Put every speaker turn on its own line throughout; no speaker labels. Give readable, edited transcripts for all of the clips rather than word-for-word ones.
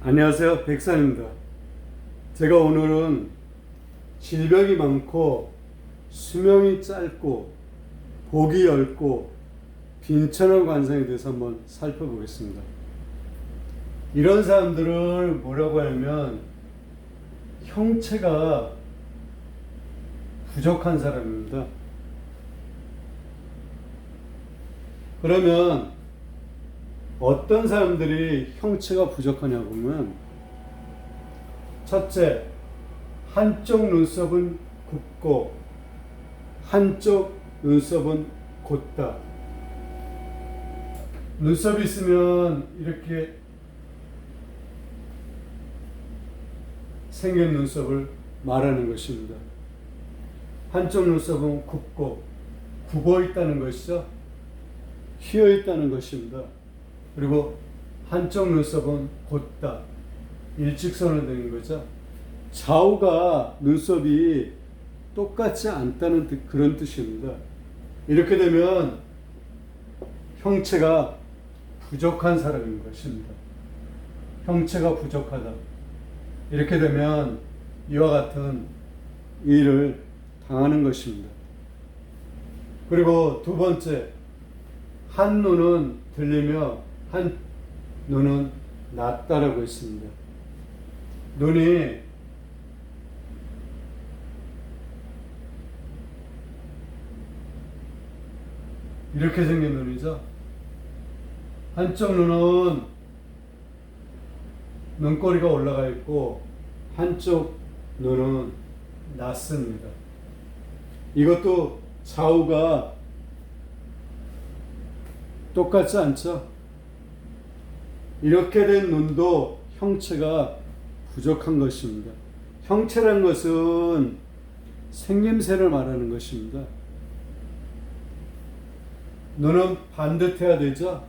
안녕하세요. 백산입니다. 제가 오늘은 질병이 많고 수명이 짧고 복이 얇고 빈천한 관상에 대해서 한번 살펴보겠습니다. 이런 사람들을 뭐라고 하냐면 형체가 부족한 사람입니다. 그러면 어떤 사람들이 형체가 부족하냐 보면, 첫째, 한쪽 눈썹은 굽고 한쪽 눈썹은 곧다. 눈썹이 있으면 이렇게 생긴 눈썹을 말하는 것입니다. 한쪽 눈썹은 굽고 굽어 있다는 것이죠. 휘어 있다는 것입니다. 그리고 한쪽 눈썹은 곧다. 일직선을 된 거죠. 좌우가 눈썹이 똑같지 않다는 그런 뜻입니다. 이렇게 되면 형체가 부족한 사람인 것입니다. 형체가 부족하다. 이렇게 되면 이와 같은 일을 당하는 것입니다. 그리고 두 번째, 한 눈은 들리며 한 눈은 낮다라고 했습니다. 눈이 이렇게 생긴 눈이죠. 한쪽 눈은 눈꼬리가 올라가 있고 한쪽 눈은 낮습니다. 이것도 좌우가 똑같지 않죠? 이렇게 된 눈도 형체가 부족한 것입니다. 형체란 것은 생김새를 말하는 것입니다. 눈은 반듯해야 되죠.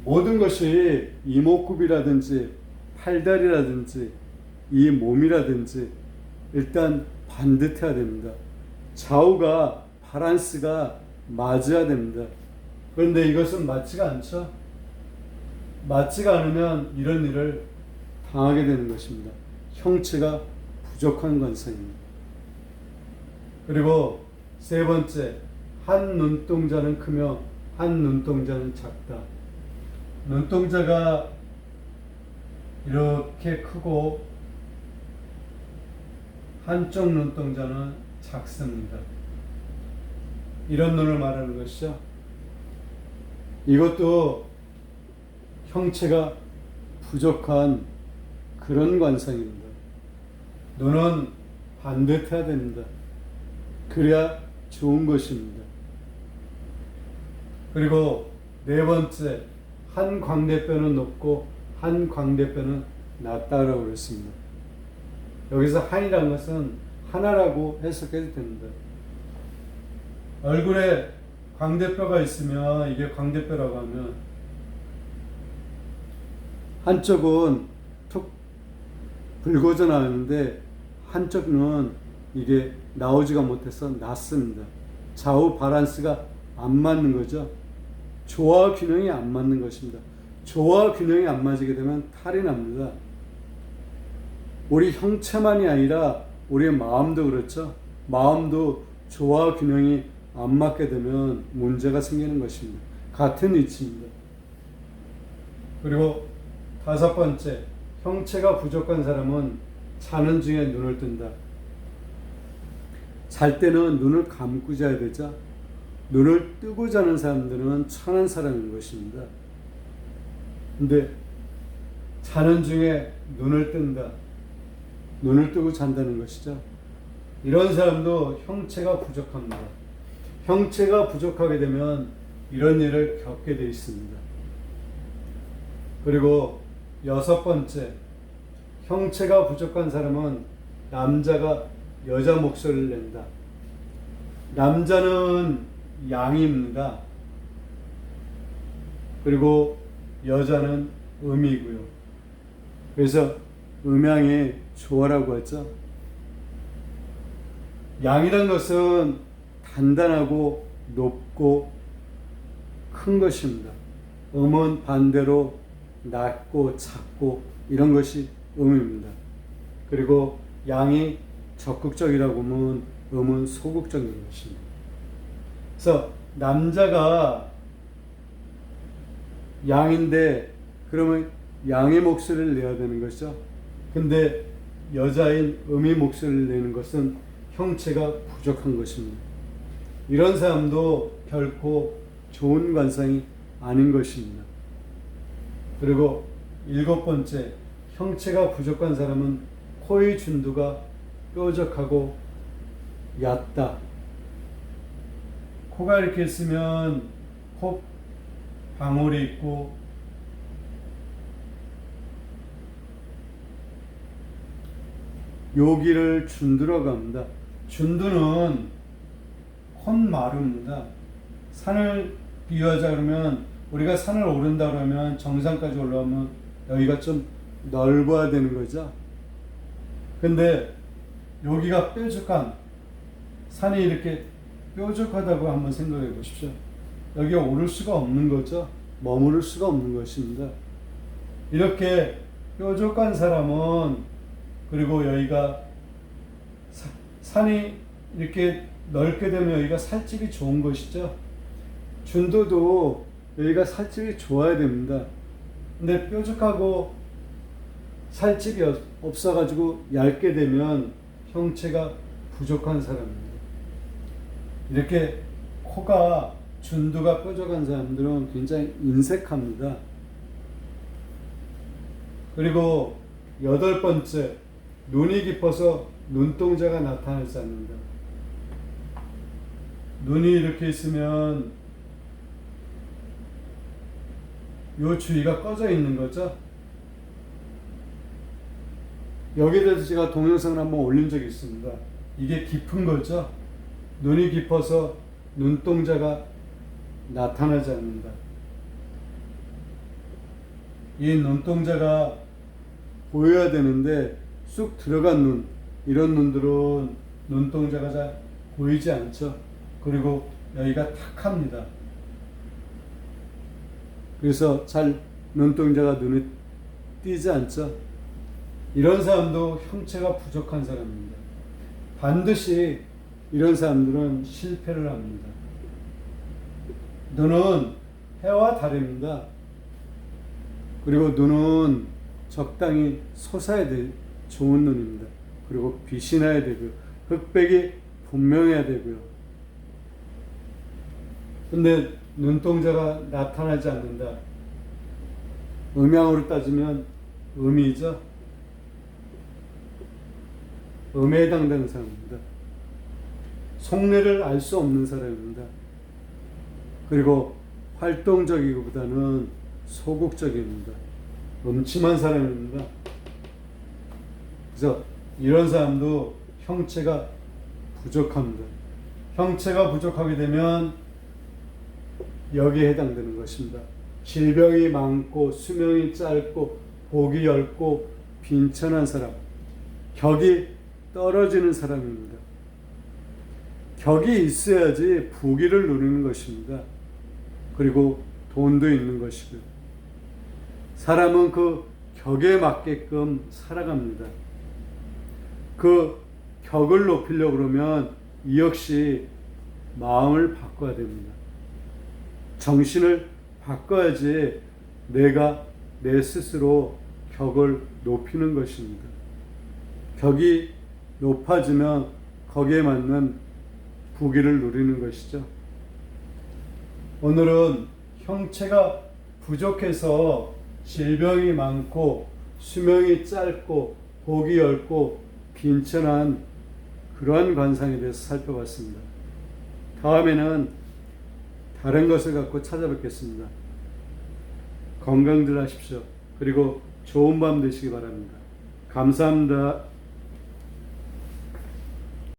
모든 것이 이목구비라든지 팔다리라든지 이 몸이라든지 일단 반듯해야 됩니다. 좌우가 바란스가 맞아야 됩니다. 그런데 이것은 맞지가 않죠. 맞지가 않으면 이런 일을 당하게 되는 것입니다. 형체가 부족한 관상입니다. 그리고 세 번째, 한 눈동자는 크며 한 눈동자는 작다. 눈동자가 이렇게 크고 한쪽 눈동자는 작습니다. 이런 눈을 말하는 것이죠. 이것도 형체가 부족한 그런 관상입니다. 눈은 반듯해야 됩니다. 그래야 좋은 것입니다. 그리고 네 번째, 한 광대뼈는 높고 한 광대뼈는 낮다라고 그랬습니다. 여기서 한이란 것은 하나라고 해석해도 됩니다. 얼굴에 광대뼈가 있으면 이게 광대뼈라고 하면 한쪽은 툭 붉어져 나오는데 한쪽은 이게 나오지가 못해서 낮습니다. 좌우 바란스가 안 맞는 거죠. 조화 균형이 안 맞는 것입니다. 조화 균형이 안 맞게 되면 탈이 납니다. 우리 형체만이 아니라 우리의 마음도 그렇죠. 마음도 조화 균형이 안 맞게 되면 문제가 생기는 것입니다. 같은 위치입니다. 그리고 다섯 번째, 형체가 부족한 사람은 자는 중에 눈을 뜬다. 잘 때는 눈을 감고 자야 되죠. 눈을 뜨고 자는 사람들은 천한 사람인 것입니다. 근데 자는 중에 눈을 뜬다. 눈을 뜨고 잔다는 것이죠. 이런 사람도 형체가 부족합니다. 형체가 부족하게 되면 이런 일을 겪게 되어 있습니다. 그리고 여섯 번째, 형체가 부족한 사람은 남자가 여자 목소리를 낸다. 남자는 양입니다. 그리고 여자는 음이고요. 그래서 음양의 조화라고 하죠. 양이란 것은 단단하고 높고 큰 것입니다. 음은 반대로 낮고 작고 이런 것이 음입니다. 그리고 양이 적극적이라고 하면 음은 소극적인 것입니다. 그래서 남자가 양인데 그러면 양의 목소리를 내야 되는 것이죠. 근데 여자인 음의 목소리를 내는 것은 형체가 부족한 것입니다. 이런 사람도 결코 좋은 관상이 아닌 것입니다. 그리고 7번째, 형체가 부족한 사람은 코의 준두가 뾰족하고 얕다. 코가 이렇게 있으면 코 방울이 있고 여기를 준두라고 합니다. 준두는 콧마루입니다. 산을 비유하자 그러면 우리가 산을 오른다 그러면 정상까지 올라오면 여기가 좀 넓어야 되는 거죠. 근데 여기가 뾰족한 산이 이렇게 뾰족하다고 한번 생각해 보십시오. 여기에 오를 수가 없는 거죠. 머무를 수가 없는 것입니다. 이렇게 뾰족한 사람은 그리고 여기가 산이 이렇게 넓게 되면 여기가 살집이 좋은 것이죠. 준도도 여기가 살집이 좋아야 됩니다. 근데 뾰족하고 살집이 없어가지고 얇게 되면 형체가 부족한 사람입니다. 이렇게 코가 준두가 뾰족한 사람들은 굉장히 인색합니다. 그리고 8번째, 눈이 깊어서 눈동자가 나타나지 않는다. 눈이 이렇게 있으면 요 주위가 꺼져 있는 거죠. 여기에 대해서 제가 동영상을 한번 올린 적이 있습니다. 이게 깊은 거죠. 눈이 깊어서 눈동자가 나타나지 않는다. 이 눈동자가 보여야 되는데 쑥 들어간 눈, 이런 눈들은 눈동자가 잘 보이지 않죠. 그리고 여기가 탁합니다. 그래서 잘 눈동자가 눈에 띄지 않죠. 이런 사람도 형체가 부족한 사람입니다. 반드시 이런 사람들은 실패를 합니다. 눈은 해와 달입니다. 그리고 눈은 적당히 솟아야 될 좋은 눈입니다. 그리고 빛이 나야 되고요. 흑백이 분명해야 되고요. 근데 눈동자가 나타나지 않는다. 음양으로 따지면 음이죠. 음에 해당되는 사람입니다. 속내를 알 수 없는 사람입니다. 그리고 활동적이기보다는 소극적입니다. 음침한 사람입니다. 그래서 이런 사람도 형체가 부족합니다. 형체가 부족하게 되면 여기에 해당되는 것입니다. 질병이 많고 수명이 짧고 복이 엷고 빈천한 사람, 격이 떨어지는 사람입니다. 격이 있어야지 부귀를 누리는 것입니다. 그리고 돈도 있는 것이고요. 사람은 그 격에 맞게끔 살아갑니다. 그 격을 높이려고 그러면 이 역시 마음을 바꿔야 됩니다. 정신을 바꿔야지 내가 내 스스로 격을 높이는 것입니다. 격이 높아지면 거기에 맞는 부귀를 누리는 것이죠. 오늘은 형체가 부족해서 질병이 많고 수명이 짧고 복이 엷고 빈천한 그러한 관상에 대해서 살펴봤습니다. 다음에는 다른 것을 갖고 찾아뵙겠습니다. 건강들 하십시오. 그리고 좋은 밤 되시기 바랍니다. 감사합니다.